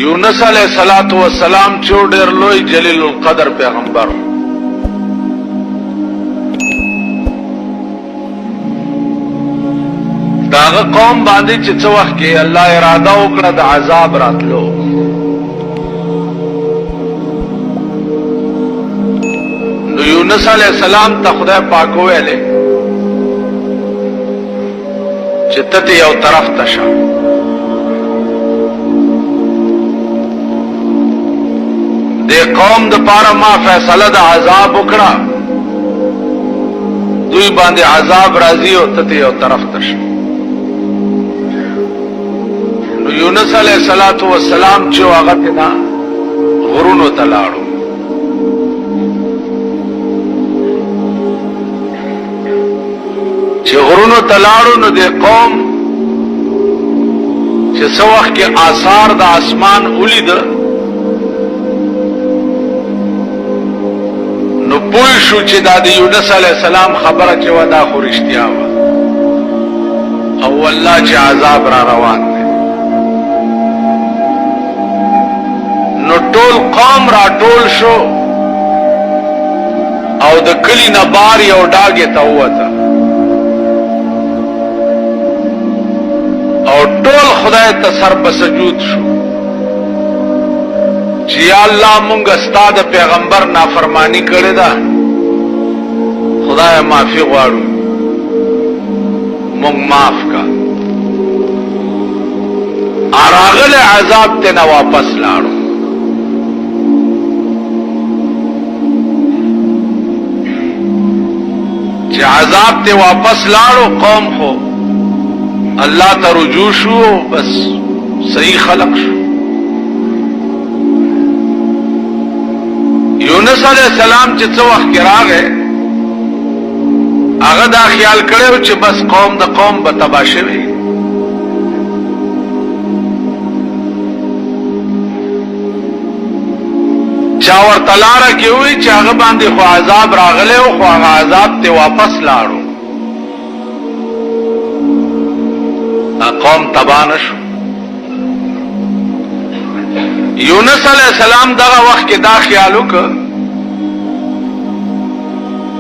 یونس علیہ الصلوۃ والسلام چې ډېر لوی جلیل القدر پیغمبر داغه قوم باندې چې څو وخت کې الله اراده وکړه د عذاب راتلو نو یونس علیہ السلام ته خدای پاک ویلې چې ته یو طرف ته شه د قوم د پاره ما فیصله د عذاب وکړه دوی باندې عذاب راځي او ته یو طرف ته شه نو یونس علیہ الصلوۃ والسلام چې هغه ته غرونو ته لاړو چې غرونو ته لاړو نو د قوم چې څو وخت کې آثار د اسمان ولید نو پوه شو چې دا د یونس علیہ السلام خبره چې ودا خو رښتیا و او والله چې عذاب را روان دی نو ټول قوم را ټول شو او د کلی نه بار یو ډاګه ته وته او ټول خدای ته سر په سجود شو چې یا الله مونږ ستاد پیغمبر نافرمانی کړې ده خدای معافي غواړو مونږ معاف کا اراغله عذاب ته نه واپس لاړو چې عذاب ته واپس لاړو قوم خو الله ته رجوع شو بس صحیح خلق شو یونس علیہ السلام چې څو وخت کې راغی هغه دا خیال کړو چې بس قوم د قوم به تباه شوي چا ورته لاره کې وي چې هغه باندې خو عذاب راغلی او خو هغه عذاب ته واپس لاړو قوم تباه نشو یونس علیہ السلام دغه وخت کې دا خیال وکړ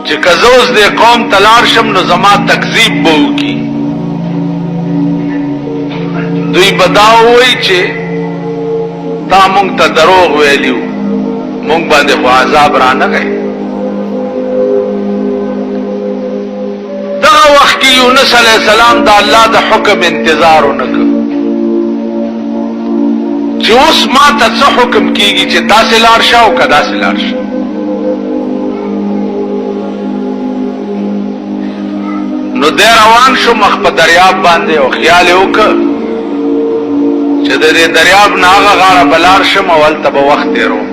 چې کزوز د قوم تلار شم نو زما تکذیب به وکړي دوی بداوي چې تا مونږ ته دروغ ویلیو مونږ باندې خو عذاب را نه غي دغه وخت کې یونس علیہ السلام د الله د حکم انتظار ونکړ چې اوس ما ته څه حکم کیږي چې داسې لاړ شه او که داسې لاړ شه نو دی روان شو مخ په دریاب باندې او خیال یې وکړ چې د دې دریاب نه هغه غاړه به لاړ شم او هلته به وخت تېروم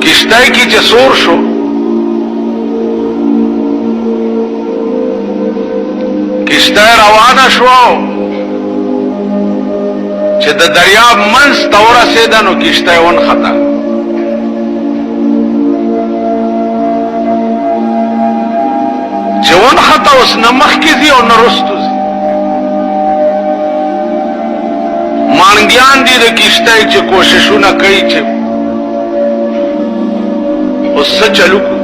کشتۍ کې چې سور شو کشتۍ روانه شو چې د دریاب منځ ته ورسېده نو کشتۍ ونښته چې ونښته اوس نه مخکې ځي او نه رستو ځي مانګیان دي د کشتۍ چې کوششونه کوي چې اوس څه چلو کو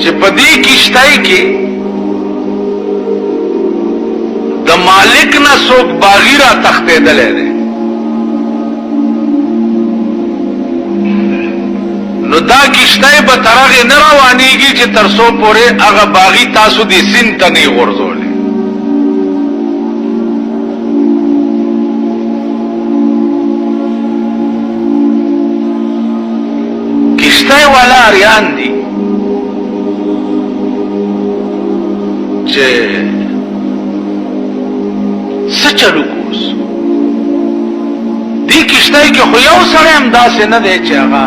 چې په دې کشتۍ کې د مالک نه څوک باغی را تښتېدلی دی نو دا کشتۍ به تر هغې نه روانېږي چې تر څو پورې هغه باغي تاسو دې سیند ته نه یې غورځولی کشتۍ والا اریان دي چې څه چلو کوس دې کشتۍ کې خو یو سړی هم داسې نه دی چې هغه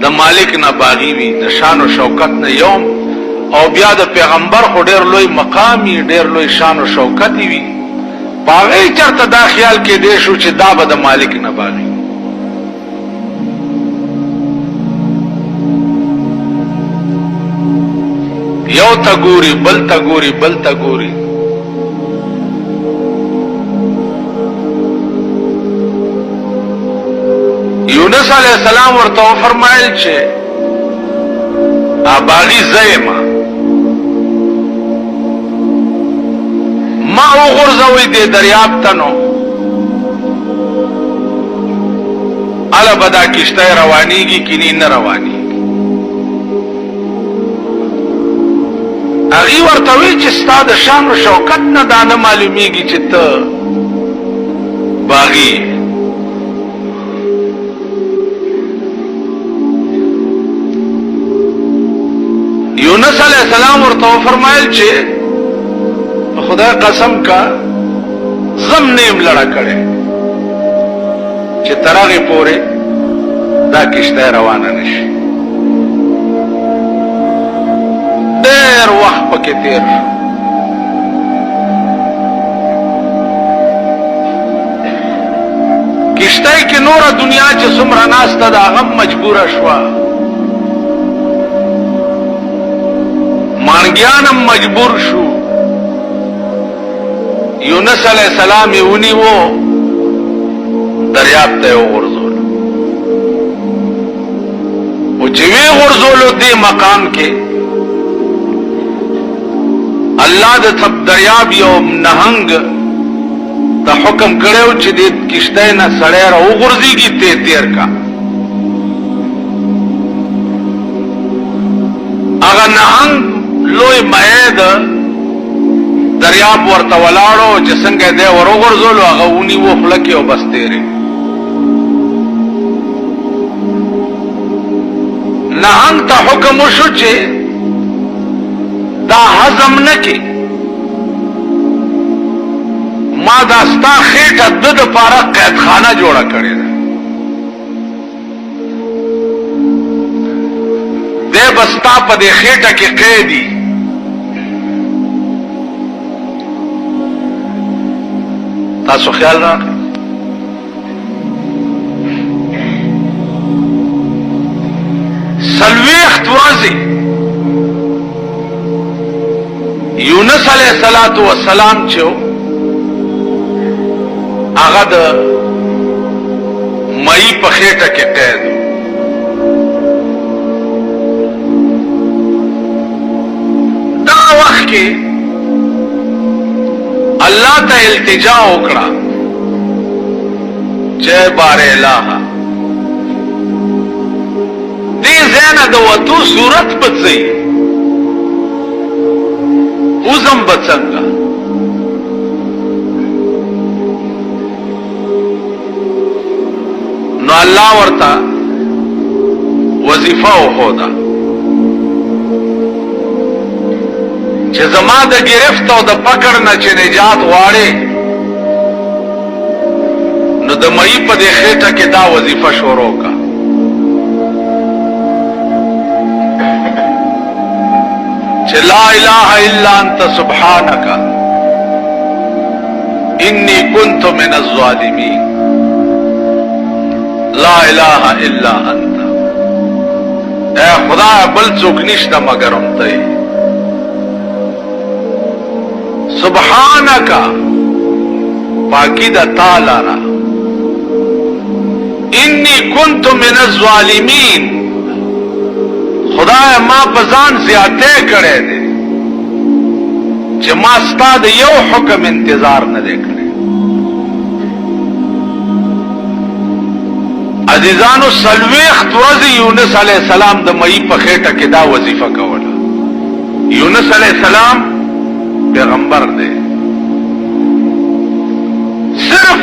د مالک نه باغی وي د شان او شوکت نه یوم او بیا د پیغمبر خو ډېر لوی مقام وي ډېر لوی شان او شوکت وي باغی چرته دا خیال کې دی شو چې دا به د مالک نه باغی. یو تا ګوري بل تا ګوري بل تا ګوري. یونس علیہ السلام ورته فرمایل چې باغی زېما ما وغورځوي دې دریاب ته نو الا بدا کشته روانيږي کینی نه رواني. هغه ورته وی چې ستاسو شان او شوکت نه دانه معلومیږي چې ته باغی. یونس علیہ السلام ورته فرمایل چې خدای قسم کا زم نیم لړا کړي چې ترغه پوره دا کشته روانه نشي. ډېر وخت پکې تیر شو. کشته کې نور دنیا چې څومره ناسته دا غم مجبور شوه. مانګیانم مجبور شو. یونس علیہ السلام یونی وو دریاب ته ورزول او چې وی ورزول دې مقام کې الله د تب دریاب یو نهنګ ته حکم کړو چې دې کشته نه سړی را وغورځيږي ته تیر کا. هغه نهنګ لوی مېد دریاب ورته ولاړو چې څنګه دې ورغورځولو هغه ونی و خلک او بس تیرې. نهنګ ته حکم وشو چې دا هضم نکي ما دا ستا خېټه د پاره قیدخانه جوړه کړې ده. دې بستا په دې خېټه کې قیدی. تاسو خیال راکړئ سلویخت ورځې یونس علیہ السلام چې هغه د مئی په خېټه کې قید. دا وخت کې الله ته التجا وکړه چې بار الہ دې زنه د وتو صورت پڅي اوزم بڅنګا. نو الله ورته وظیفه وخوده چې زما د گرفت او د پکړ نه چې نجات غواړي نو د مئی په دې خېټه کې دا وظیفه شروع کا. چې لا اله الا انت سبحانك انی كنت من الظالمین. لا اله الا انت اے خدا بل څوک نشته مگر هم ته. سبحانك پاکی دا تعالی را. انی كنت من الظالمین خدای ما پزان زیاته کړي دي چې ما ستاد یو حکم انتظار نه کړي. عزیزانو سلویخت ورځې یونس علیہ السلام د مئی په خېټه کې دا وظیفه کوله. یونس علیہ السلام پیغمبر دی. صرف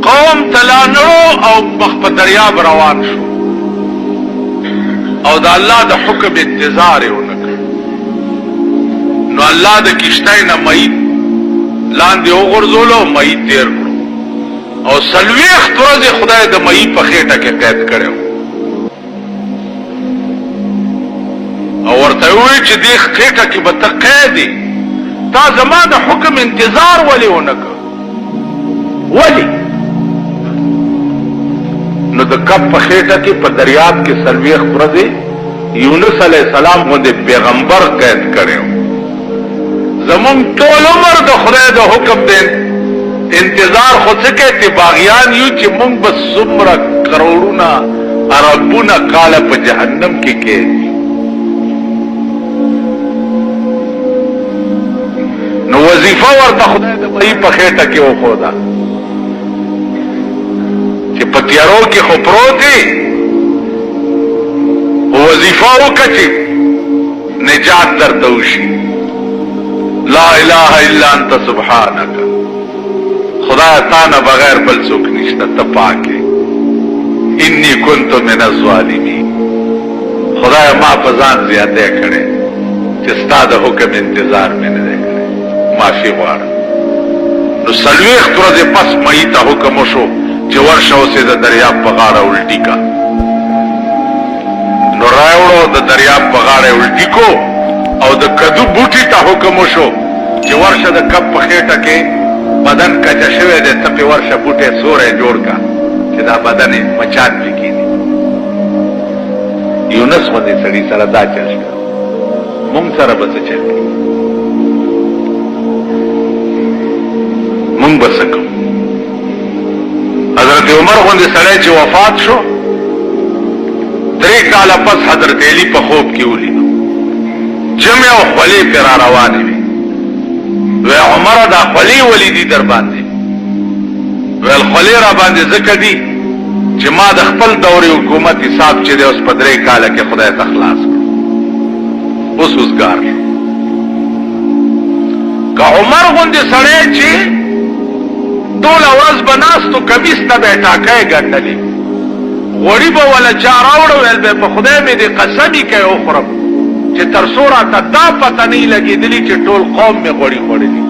قوم تلانو او مخ په دریاب روان شو او د الله د حکم انتظار یې ونکړ. نو الله د کشتۍ نه مئی لاندې وغورځولو مئی تیر کړو او سلویخت ورځې خدای د مئی په خېټه کې قید کړو او ورته وی چې دې خېټه کې به ته قیدې تا زما د حکم انتظار ولې ونکړ؟ ولې؟ نو د کب په خېټه کې په دریاب کې 40 ورځې یونس علیہ السلام غوندې پیغمبر قید کړو. زمون ټول عمر د خدای د حکم دین انتظار خو څه کې ته باغیان یو چې مونږ بس څومره کروڑونه اربونه کاله په جهنم کې کې. نو وظیفه ورته خدای د بې په خېټه کې وخودا چې په تیارو کې خو پروت دی، وظیفه وکړي نجات درته وشي. لا اله الا انت سبحانك، خدای تانا بغیر بل څوک نشته، ته پاکه. انی کنت من الظالمین، خدای ما په ځان زیاته کړي چې ستاسو د حکم انتظار مې نه کړی، معافي غواړم. نو 40 ورځې پس مې ته حکم وشو چې ورشه اوسې د دریاب په غاړه الټی کا. نو راوړو د دریاب په غاړه الټی کو، او د کدو بوټي ته حکم وشو چې ورشه د کب په خېټه کې بدن کچا شوی دی، ته په ورشه بوټي سورې جوړ کا چې دا بدن مچات وکړي. یونس باندې سړي سره دا چل شو، مونږ سره به څه چل کی، مونږ به څه کوو؟ حضرت عمر باندې سړی چې وفات شو 3 کاله پس حضرت علی په خوب کې ولیدو جمع او خلی پر روانې وي. وی عمر دا خلی ولیدي در باندې؟ ویل خلی را باندې ځکه دي چې ما د خپل دورې حکومت حساب چې دی اوس په 3 کاله کې خدای ته خلاص کړ، اوس وزګار شو. که عمر غوندې سړی چې ټول ورځ به ناستو کمیس ته به ټاکۍ ګنډلې، غوړي به ولا چا راوړو، ویل به په خدای مې دې قسمي کوي وخورم چې تر څو راته دا پته نه لګېدلي چې ټول قوم مې غوړي خوړلي.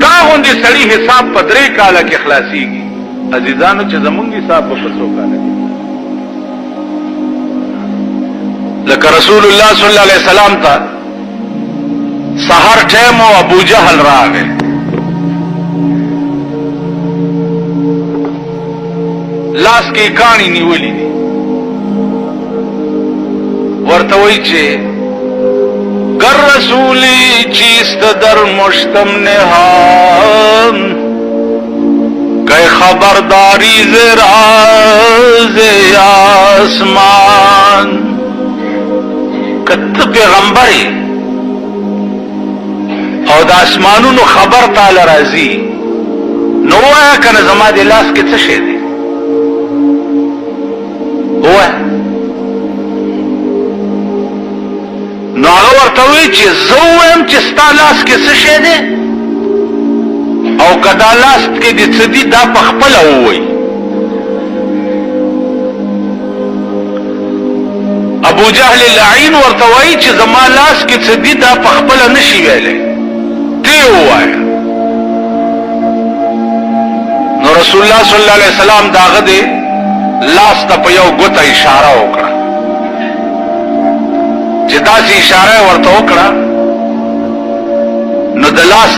دا غوندې سړي حساب په 3 کاله کې خلاصيږي. عزیزانو چې زمونږ حساب په 100 کاله کې، لکه رسول الله صلی الله علیه وسلم ته سحر ټیم او ابو جهل راغی، لاس کې کانی نیولې دي، ورته وایي چې گر رسولی چیست در مشتم نهام، که خبرداری ز راز آسمان. کته پیغمبري او د اسمانونو خبر تعالی راځي، نو وایا کنه زما د لاس کې څه شي دی؟ وای نو هغه ورته وی چې زه وایم چې ستا لاس کې څه شی دی، او که دا لاس کې دې څه دي دا په خپله ووایي. ابو جهل لعین ورته وایي چې زما لاس کې څه دي دا په خپله نشي ویلی، ته یې ووایه. نو رسول الله صلی الله علیه وسلم د هغه د لاس ته په یو ګوته اشاره وکړه، چې داسې اشاره ورته وکړه، نو د لاس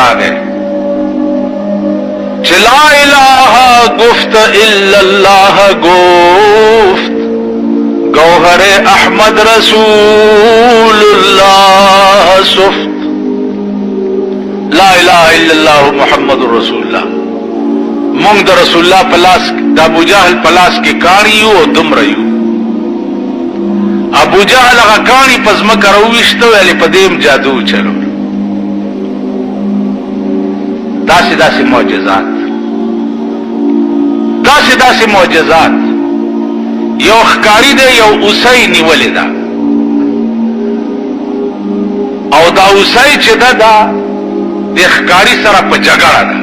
راغی چې لا اله گفت الا الله گفت، گوهر احمد رسول الله صفت. لا اله الا الله محمد رسول الله. مونږ د رسول الله پلاس د ابو جهل پلاس کې کاری یو او دومره یو. ابو جهل هغه کانی پزما کرويشته ویلې په دیم جادو چلو. داسې معجزات، داسې معجزات. یو ښکاری دی، یو اوسۍ نیولې ده، او دا اوسۍ چې ده دا د ښکاری سره په جګړه ده،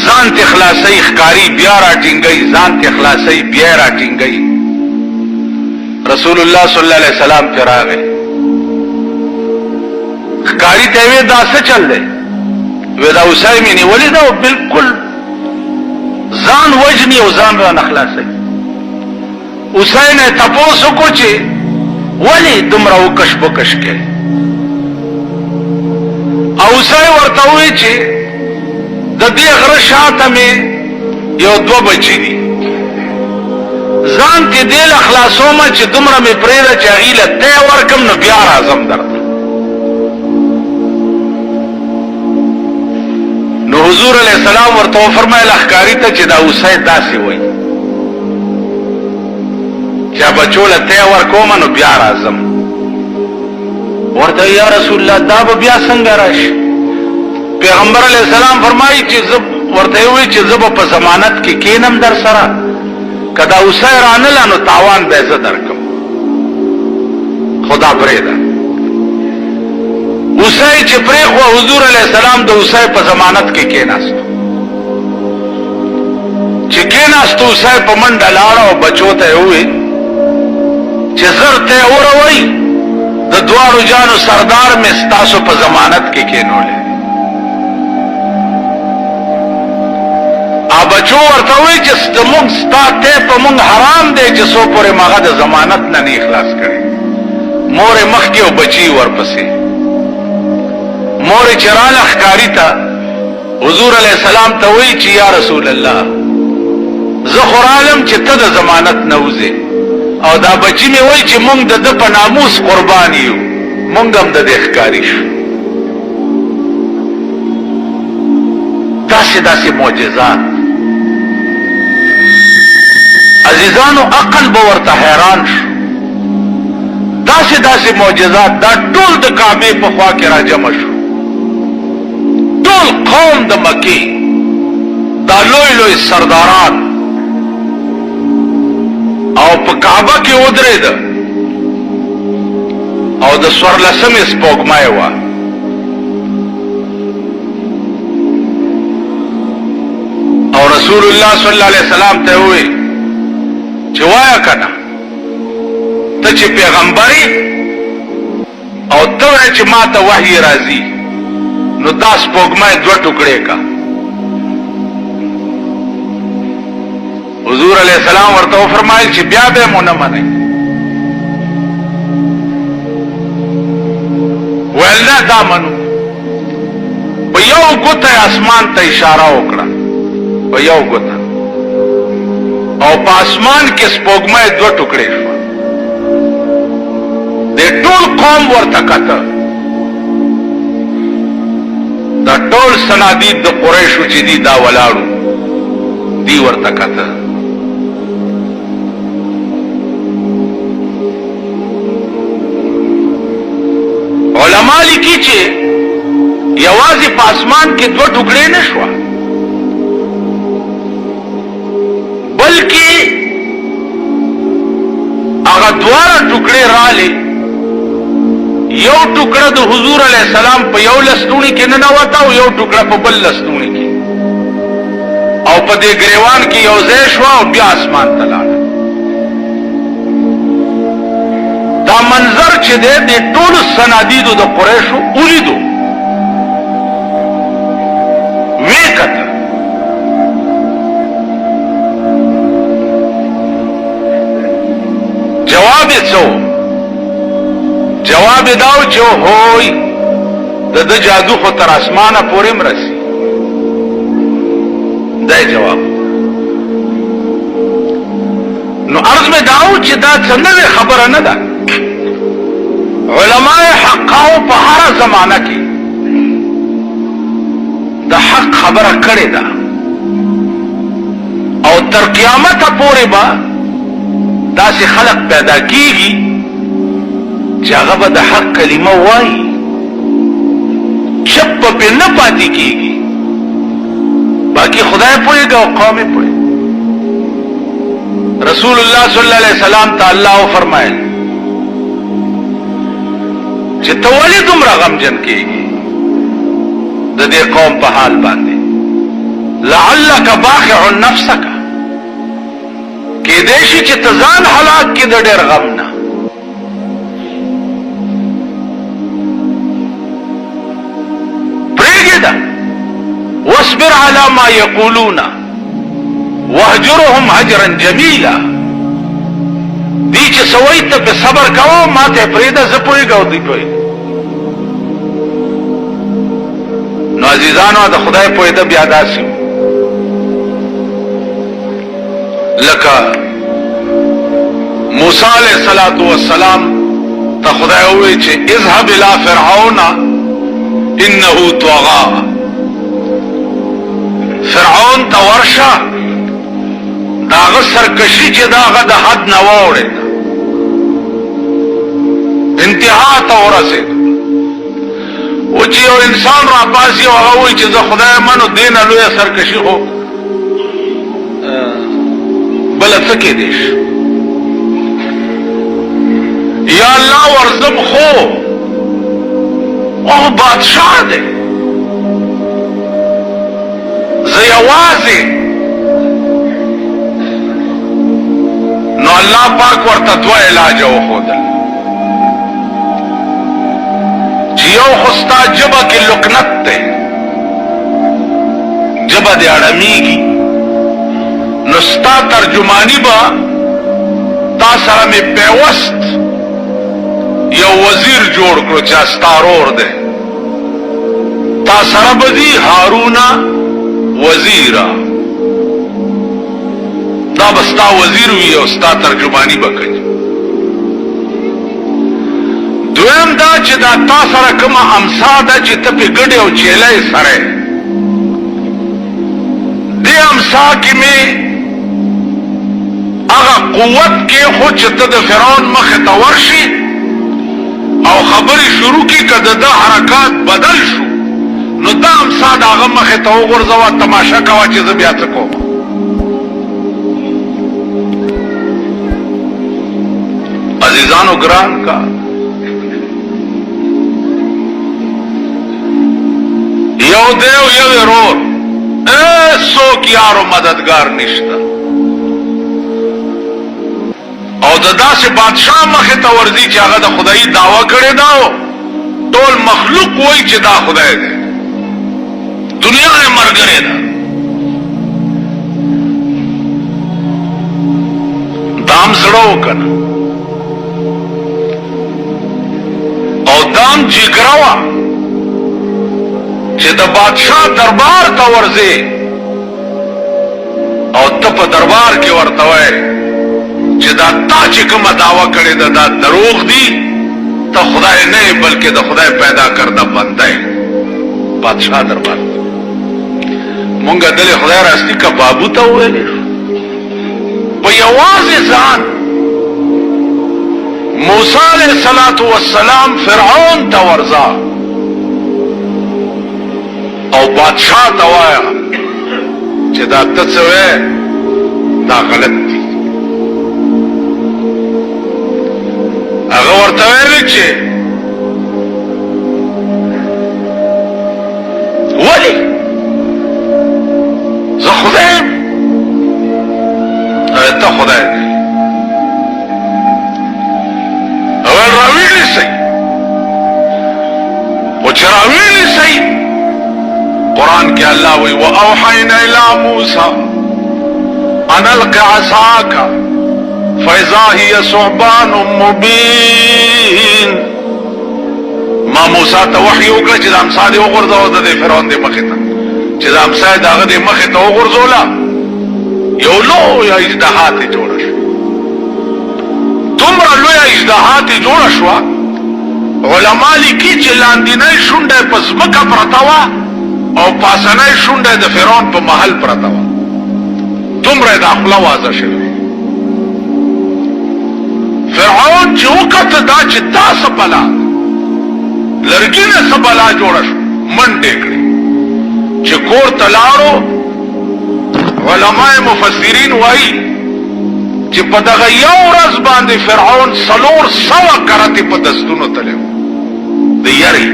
ځان ته خلاصي ښکاری بیا راټینګي، ځان ته خلاصي بیا راټینګي. رسول الله صلی الله علیه وسلم ته راغی، ښکاری ته وی دا څه چل دی؟ وی دا اوسۍ مې نیولې ده او بالکل ځان وجنی او ځان را نخلاصي. اوسای نه تپوسو کو چې ولی دومره وکش بکش کې او اوسای ورته وی چې د دې غره شاته مې یو دوه بچی دي ځان کې دل اخلاصومه چې دومره مې پرېږده چې هغې له تی ورکم نو بیا راځم درته نو حضور علیہ السلام ورته وفرمایل ښکاري ته چې دا اوسای داسې وایي چې بچو له تی ورکومه نو بیا راځم ورته یا رسول الله دا به بیا څنګه راشي پیغمبر علیہ السلام فرمایي چې زه ورته وی چې زه به په ضمانت کې کینم در سره کدا اوسای رانله نو تاوان به زه درکم خدا پرېږده اوسای چې پرېښوه حضور علیہ السلام د اوسای په ضمانت کې کېناستو چې کېناستو اوسای په منډه لاړه او بچو ته یې ووی چې زر ته وروئ د دواړو جانو سردار مې ستاسو په ضمانت کې کېنولی بچو ورته وی چې زموږ ستا تی په موږ حرام دی چې څو پورې ماغه د ضمانت نه نه اخلاص کړي مورې مخکې او بچي ورپسې مورې چې راله ښکاري ته حضور علیہ السلام ته وی چې یا رسول الله زه خو رالم چې ته د ضمانت نه وځې او دا بچي مې وی چې موږ د ده په ناموس قربان یو موږ هم د دې ښکاري شو داسې داسې معجزات عزیزانو عقل به ورته حیران شو داسې داسې معجزات دا ټول د کعبې په خوا کې را جمع شو ټول قوم د مکې دا لوی لوی سرداران او په کعبه کې ودرېده او د څوارلسمې سپوږمۍ وه او رسول الله صلی الله علیه وسلم ته وی چې وایا کنه ته چې پیغمبري او ته وایې چې ما ته وحی راځي نو دا سپوږمۍ دوه ټوکړې کا حضور علیہ السلام ورته وفرمایل چې بیا به مو نه منئ ویل نه دا منو په یو ګوته اسمان ته اشاره وکړه په یو ګوته او په اسمان کې سپوږمۍ دوه ټوکړې شوه د ټول قوم ورته کته دا ټول صنادید د قریشو چې دي دا ولاړو دی ورته کته علما لیکي چې یوازې په اسمان کې دوه ټوکړې نه شوه بلکې هغه دواړه ټوکړې رالې یو ټوکړه د حضور علیہ السلام په یو لستوڼي کې ننوته او یو ټوکړه په بل لستوڼي کې او په دې ګریوان کې یو ځای شوه او بیا اسمان ته لاړه دا منظر چې دی د ټولو صنادیدو د قریشو ولیدو ویې کته جواب یې څه جواب داو چې هوی د جادو خو تر اسمانه پورې مرسي دا جواب نو عرض میں داو چې دا څنګه خبره نه ده علماء حقاو په هر زمانہ کې د حق خبره کړې ده او تر قیامت پورې به داسې خلق پیدا کیږي چې هغه به د حق کلمه وایي چپ په نه پاتې کیږي باقي خدای پوهیږي او قوم یې پوهیږي رسول الله صلی الله علیه وسلم ته الله فرمایل چې ته ولې دومره غمجن کیږي د دې قوم په حال باندې لعلک باخع نفسک کې دې شي چې ته ځان هلاک کې د ډېر غم نه پرېږده واصبر على ما يقولون واهجرهم هجرا جميلا دی چې سوي ته په صبر کوو ما ته پرېده زه پوهېږم دی پوهېږي نو عزیزانو د خدای پوهېده بیا داسې لکه موسی علیہ الصلوۃ والسلام ته خدای وویل چې اذهب الى فرعون انه طغى فرعون ته ورشه داغه سرکشي چې داغه د حد نه وړه انتها ته ورسېد او چې یو انسان را پاسي او هغه وایي چې زه خدای منو دین لوی سرکشي هو بل څه کې دیش یا الله ورزم خو او بادشاہ دې زه یوازې نو الله پاک ورته دوه علاج وښودل چې یو خو ستا ژبه کې لکنت دی ژبه دې اړمیږي نو ستا ترجمانی به تا سره مې پیوست یو وزیر جوړ کړو چې ستا رور دی تا سره به دي هارونه وزیرا دا بستا وزیر وی او ستا ترجمانی بکړي دویم دا چې دا تا سره کومه امسا ده چې ته په ګډه او چیلې سره دې امسا کې مې هغه قوت کې خو چې ته د فرعون مخ ته ورشي او خبرې شروع کی کده دا حرکات بدل شو نو دا امسا دا هغه مخ ته وګرځوا تماشا کوا چې زه بیا څه کوم عزیزانو گران کا یو دیو یو رور سوک یارو مددگار نشتا او ددا سے بادشاہ مخ ته ورځي چې هغه د خدای دعوه کړي داو ټول مخلوق وای چې دا خدای دی دنیا یې مرګره ده دام زړو کنه او دام جګراوه چې د بادشاہ دربار ته ورځي او ته په دربار کې ورته وای چې دا تا چې کومه دعوه کړې ده دا دروغ دي ته خدای نه بلکې د خدای پیدا کرده بنده یې بادشاہ دربار مونږه دلې خدای راستی کا بابو ته وویلې په یوازې ځان موسی علیہ الصلوۃ والسلام فرعون ته ورځه او بادشاہ ته وایا چې دا ته څه وې دا غلط دي هغه ورته ویل چې ولی زه خدای ته خدای اول راویلی سی و چې راویلی سی قرآن کې الله وی وأوحینا إلى موسى أن ألق عصاك فإذا هي ثعبان مبين ما موسی ته وحی وکړه چې د امسا دې وغورځاو د فرعون دې مخې ته چې د امسا دې هغه دې مخې ته وغورځوله یو لویه اژدها ترې جوړه شوه دومره لویه اژدها ترې جوړه شوه علما لیکي چې لاندینۍ شونډه په ځمکه پرته وه او پاسنۍ شونډه د فرعون په محل پرته وه دومره د خوله وازه شوې فرعون چې وکته دا چې دا څه بلا لرګینه څه بلا جوړه شو منډې کړې چې کور ته لاړو علماء مفسرین وایي چې په دغه یو ورځ باندې فرعون 400 کرتې په دستونو تللی و د یاري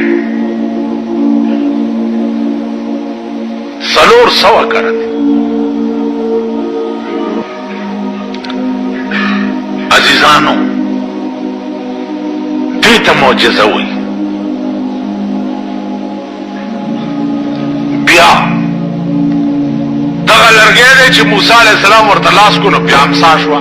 400 کرتې عزیزانو دیتا معجزه وی بیا دغه لرګی دی چې موسی علیہ السلام ورته لاس کو نو بیا امسا شوه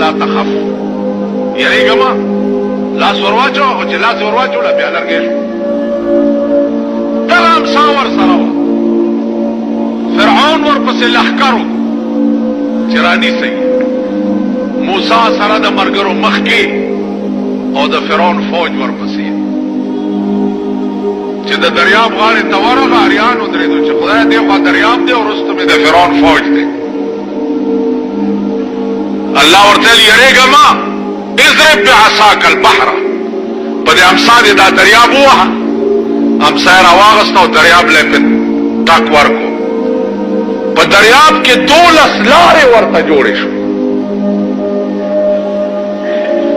لا تخف یریګما لاس ورواچو او چې لاس ورواچو لا بیا لرګې کلام ساور سره فرعون ورپسې لخکرو چرانی سي موسی سره د مرګرو مخ کې او د فرعون فوج ورپسې چې د دریاب غاړې ته ورغه اریانو درېدو چې خدای دې خوا دریاب دی او وروسته مې د فرعون فوج دی الله ورته یریګه ما اضرب بعصاک البحر په دې امسا دې دا دریاب ووهه امسا یې راواغسته او دریاب له په ټک ورکو په دریاب کې 12 لارې ورته جوړې شو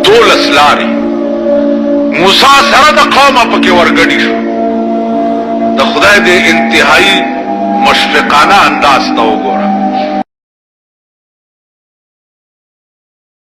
12 لارې موسی سره د قومه پکې ورګډې شو د خدای دې انتهایی مشفقانه انداز ته وګوره